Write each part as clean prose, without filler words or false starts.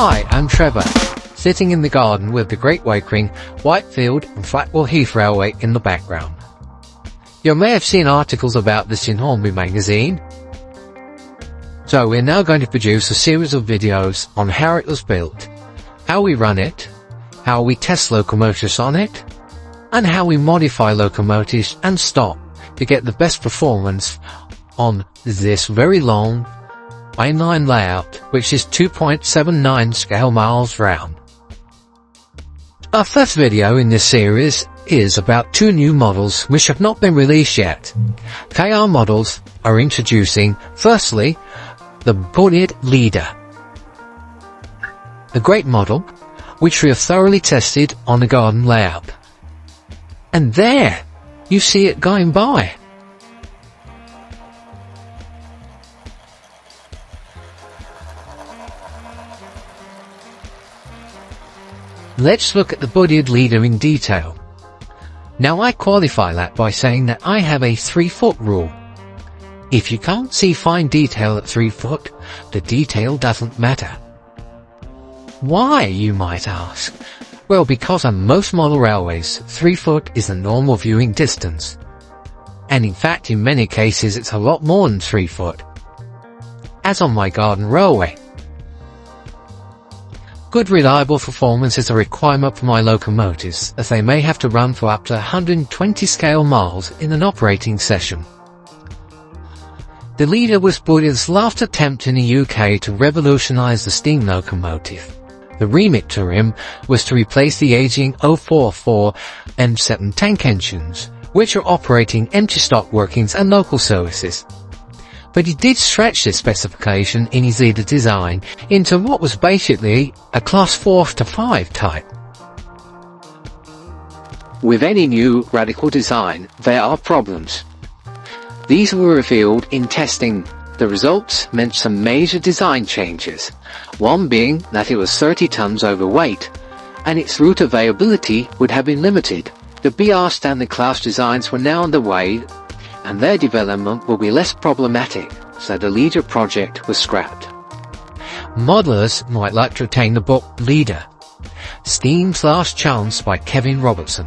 Hi, I'm Trevor, sitting in the garden with the Great Wakering, Whitefield and Flackwell Heath Railway in the background. You may have seen articles about this in Hornby magazine. So we're now going to produce a series of videos on how it was built, how we run it, how we test locomotives on it, and how we modify locomotives and stop to get the best performance on this very long mainline layout, which is 2.79 scale miles round. Our first video in this series is about two new models which have not been released yet. KR models are introducing, firstly, the Bullied Leader, the great model which we have thoroughly tested on the garden layout. And there, you see it going by. Let's look at the Bullied Leader in detail. Now I qualify that by saying that I have a 3-foot rule. If you can't see fine detail at 3 foot, the detail doesn't matter. Why, you might ask? Well, because on most model railways, 3 foot is the normal viewing distance. And in fact, in many cases, it's a lot more than 3 foot. As on my garden railway. Good reliable performance is a requirement for my locomotives, as they may have to run for up to 120 scale miles in an operating session. The Leader was Bullied's last attempt in the UK to revolutionise the steam locomotive. The remit to him was to replace the aging 044 M7 tank engines, which are operating empty stock workings and local services. But he did stretch this specification in his Leader design into what was basically a Class 4 to 5 type. With any new radical design, there are problems. These were revealed in testing. The results meant some major design changes, one being that it was 30 tons overweight, and its route availability would have been limited. The BR standard class designs were now underway, and their development will be less problematic, so the Leader project was scrapped. Modelers might like to retain the book Leader, Steam's Last Chance by Kevin Robertson,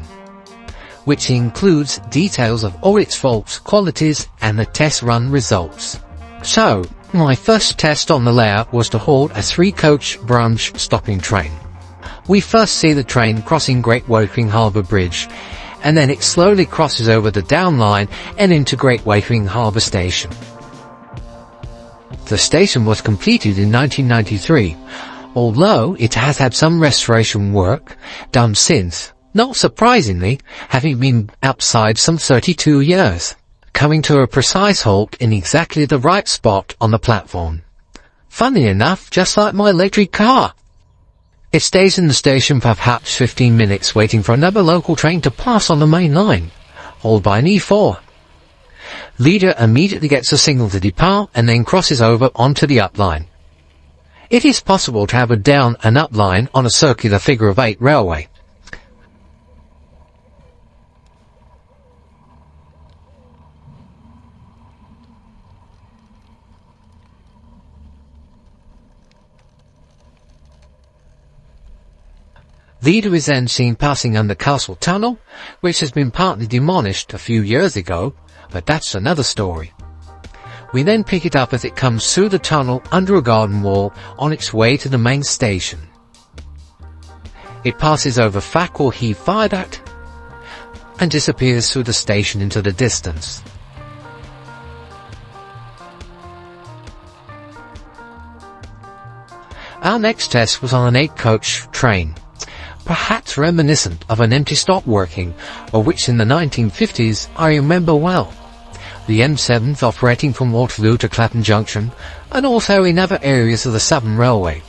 which includes details of all its faults, qualities, and the test run results. So, my first test on the layout was to halt a 3-coach branch stopping train. We first see the train crossing Great Wakering Harbour Bridge, and then it slowly crosses over the down line and into Great Wakering Harbour Station. The station was completed in 1993, although it has had some restoration work done since, not surprisingly, having been outside some 32 years, coming to a precise halt in exactly the right spot on the platform. Funny enough, just like my electric car. It stays in the station for perhaps 15 minutes waiting for another local train to pass on the main line, hauled by an E4. Leader immediately gets a signal to depart and then crosses over onto the up line. It is possible to have a down and up line on a circular figure of 8 railway. Leader is then seen passing under Castle Tunnel, which has been partly demolished a few years ago, but that's another story. We then pick it up as it comes through the tunnel under a garden wall on its way to the main station. It passes over Flackwell Heath Viaduct and disappears through the station into the distance. Our next test was on an 8-coach train, perhaps reminiscent of an empty stock working, of which in the 1950s I remember well. The M7 operating from Waterloo to Clapham Junction, and also in other areas of the Southern Railway.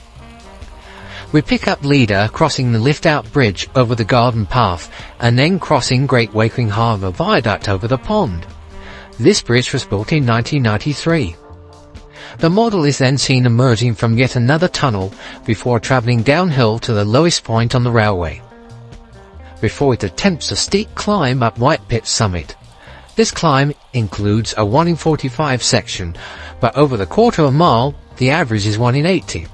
We pick up Leader crossing the lift-out bridge over the garden path, and then crossing Great Wakering Harbour Viaduct over the pond. This bridge was built in 1993. The model is then seen emerging from yet another tunnel before travelling downhill to the lowest point on the railway, before it attempts a steep climb up Whitepit's summit. This climb includes a 1 in 45 section, but over the quarter of a mile, the average is 1 in 80.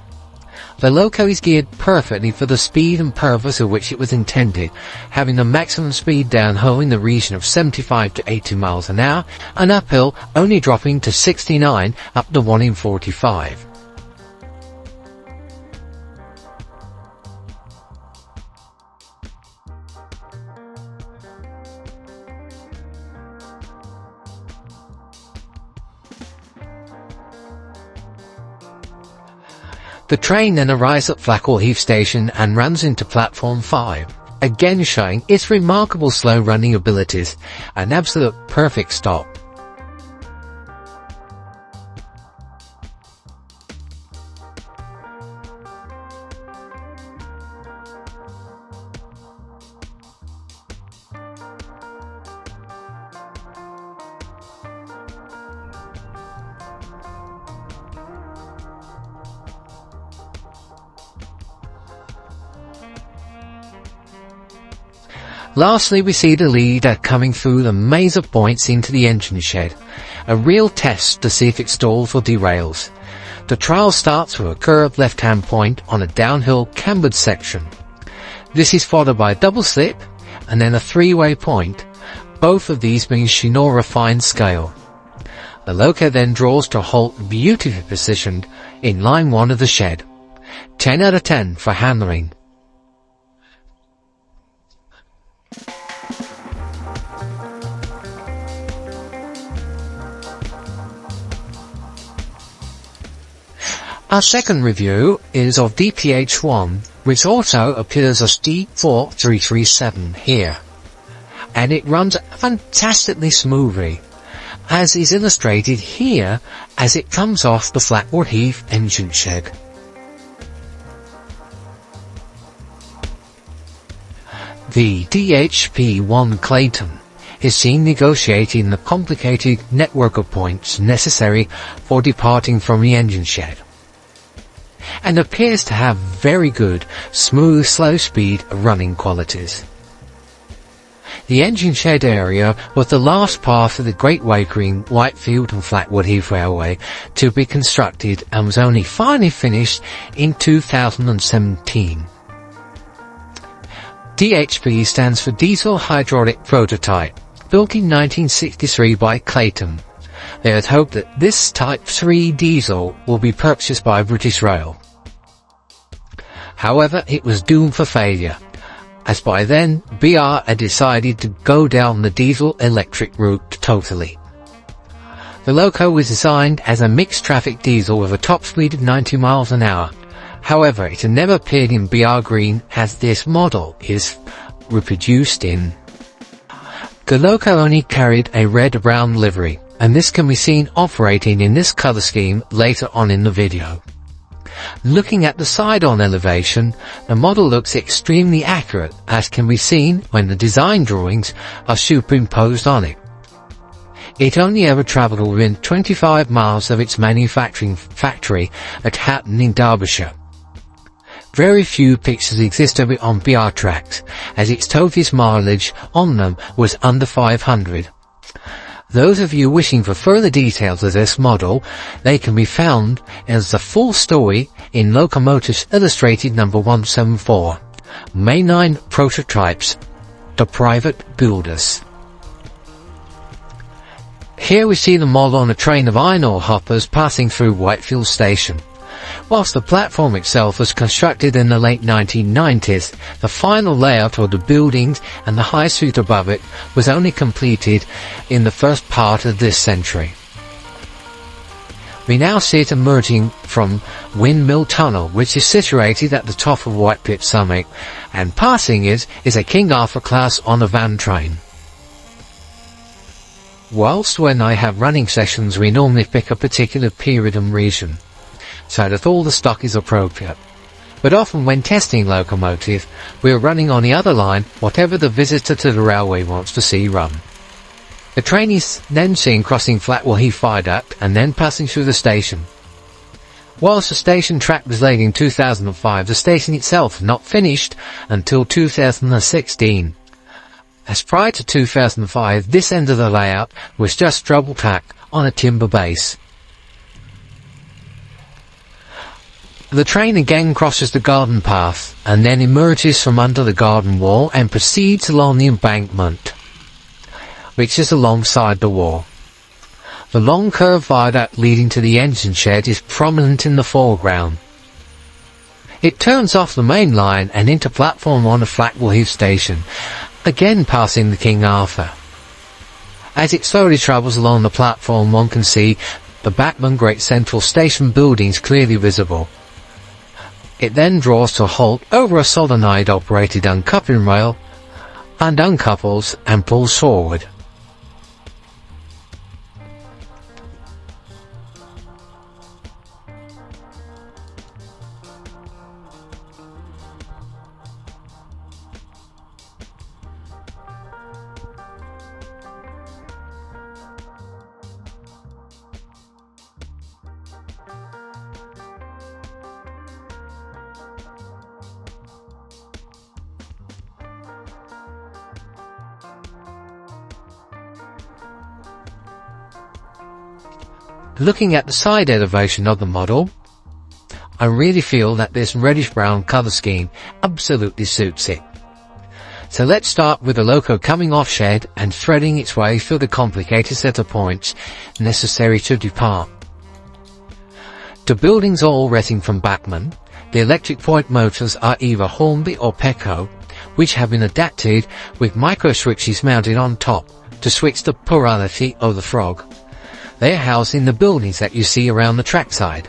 The loco is geared perfectly for the speed and purpose of which it was intended, having a maximum speed downhill in the region of 75 to 80 miles an hour, and uphill only dropping to 69 up to 1 in 45. The train then arrives at Flackwell Heath station and runs into platform 5, again showing its remarkable slow running abilities, an absolute perfect stop. Lastly, we see the leader coming through the maze of points into the engine shed, a real test to see if it stalls or derails. The trial starts with a curved left-hand point on a downhill cambered section. This is followed by a double slip and then a three-way point, both of these being Shinoda fine scale. The loco then draws to a halt beautifully positioned in line 1 of the shed. 10 out of 10 for handling. Our second review is of DPH1, which also appears as D4337 here, and it runs fantastically smoothly, as is illustrated here as it comes off the Flackwell Heath engine shed. The DHP1 Clayton is seen negotiating the complicated network of points necessary for departing from the engine shed, and appears to have very good, smooth, slow speed running qualities. The engine shed area was the last part of the Great Wakering, Whitefield and Flackwell Heath Railway to be constructed and was only finally finished in 2017. DHP stands for Diesel Hydraulic Prototype, built in 1963 by Clayton. They had hoped that this Type 3 diesel will be purchased by British Rail. However, it was doomed for failure, as by then BR had decided to go down the diesel-electric route totally. The loco was designed as a mixed-traffic diesel with a top speed of 90 miles an hour. However, it had never appeared in BR green, as this model is reproduced in. The loco only carried a red-brown livery, and this can be seen operating in this colour scheme later on in the video. Looking at the side-on elevation, the model looks extremely accurate, as can be seen when the design drawings are superimposed on it. It only ever travelled within 25 miles of its manufacturing factory at Hatton in Derbyshire. Very few pictures exist of it on BR tracks, as its total mileage on them was under 500. Those of you wishing for further details of this model, they can be found as the full story in Locomotives Illustrated number 174, Mainline Prototypes, The Private Builders. Here we see the model on a train of iron ore hoppers passing through Whitefield Station. Whilst the platform itself was constructed in the late 1990s, the final layout of the buildings and the high street above it was only completed in the first part of this century. We now see it emerging from Windmill Tunnel, which is situated at the top of Whitepit Summit, and passing it is a King Arthur class on a van train. Whilst when I have running sessions we normally pick a particular period and region, so that all the stock is appropriate. But often when testing locomotive, we are running on the other line whatever the visitor to the railway wants to see run. The train is then seen crossing Flackwell Heath Viaduct and then passing through the station. Whilst the station track was laid in 2005, the station itself not finished until 2016. As prior to 2005, this end of the layout was just double track on a timber base. The train again crosses the garden path and then emerges from under the garden wall and proceeds along the embankment, which is alongside the wall. The long curved viaduct leading to the engine shed is prominent in the foreground. It turns off the main line and into platform 1 of Flackwell Heath station, again passing the King Arthur. As it slowly travels along the platform, one can see the Bachman Great Central Station buildings clearly visible. It then draws to a halt over a solenoid-operated uncoupling rail and uncouples and pulls forward. Looking at the side elevation of the model, I really feel that this reddish-brown colour scheme absolutely suits it. So let's start with the loco coming off shed and threading its way through the complicated set of points necessary to depart. The buildings are all resting from Bachman. The electric point motors are either Hornby or Pecco, which have been adapted with micro switches mounted on top to switch the polarity of the frog. They are housed in the buildings that you see around the trackside.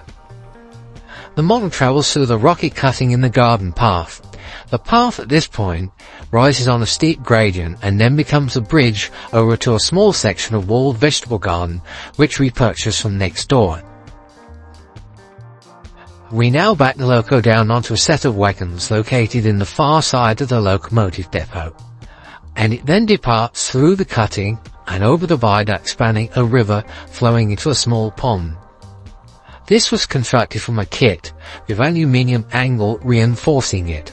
The model travels through the rocky cutting in the garden path. The path at this point rises on a steep gradient and then becomes a bridge over to a small section of walled vegetable garden which we purchased from next door. We now back the loco down onto a set of wagons located in the far side of the locomotive depot, and it then departs through the cutting and over the viaduct spanning a river flowing into a small pond. This was constructed from a kit with aluminium angle reinforcing it.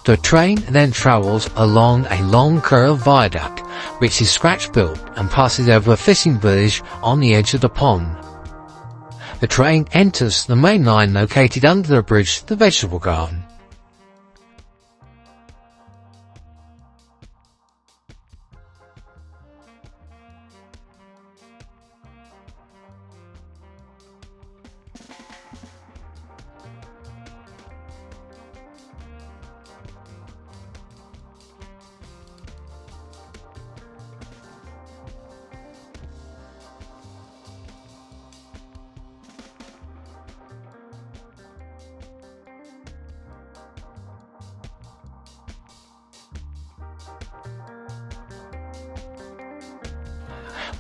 The train then travels along a long curved viaduct, which is scratch-built and passes over a fishing village on the edge of the pond. The train enters the main line located under the bridge to the vegetable garden.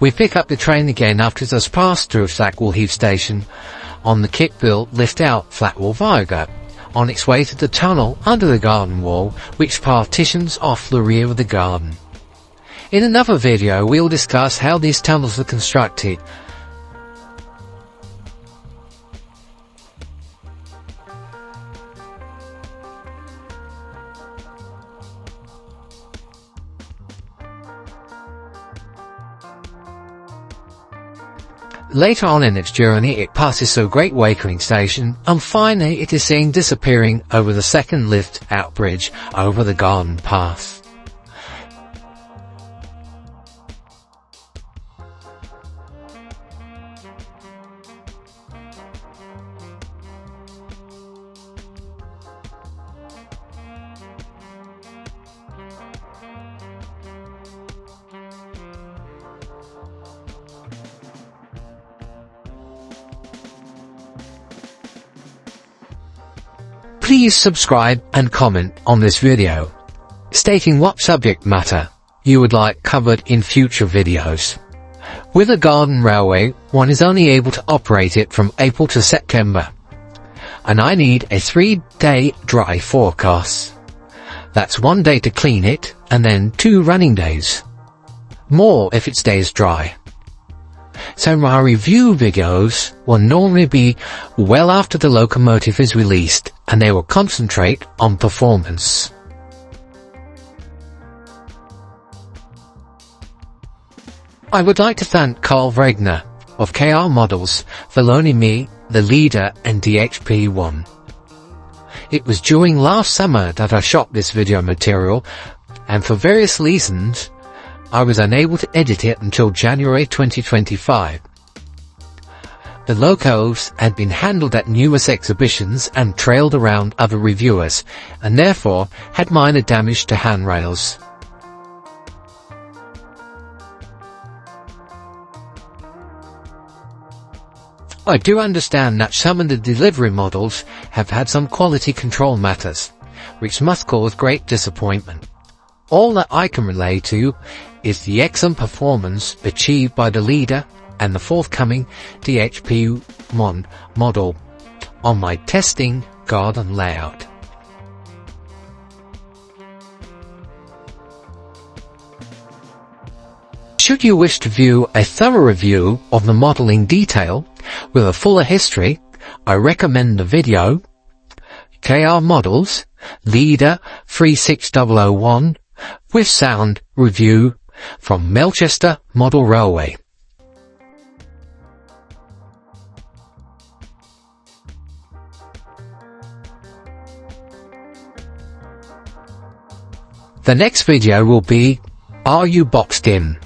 We pick up the train again after it has passed through Flackwell Heath station on the kit-built lift-out Flackwell viaduct on its way to the tunnel under the garden wall which partitions off the rear of the garden. In another video we'll discuss how these tunnels are constructed. Later on in its journey it passes through Great Wakering station and finally it is seen disappearing over the second lift-out bridge over the garden path. Please subscribe and comment on this video, stating what subject matter you would like covered in future videos. With a garden railway, one is only able to operate it from April to September, and I need a 3-day dry forecast. That's 1 day to clean it, and then 2 running days. More if it stays dry. So my review videos will normally be well after the locomotive is released, and they will concentrate on performance. I would like to thank Carl Wagner of KR Models for loaning me the Leader and DHP1. It was during last summer that I shot this video material, and for various reasons I was unable to edit it until January 2025. The locos had been handled at numerous exhibitions and trailed around other reviewers, and therefore had minor damage to handrails. I do understand that some of the delivery models have had some quality control matters, which must cause great disappointment. All that I can relay to is the excellent performance achieved by the Leader and the forthcoming DHP1 model on my testing garden layout. Should you wish to view a thorough review of the model in detail with a fuller history, I recommend the video KR Models Leader 36001 with sound review from Melchester Model Railway. The next video will be Are You Boxed In?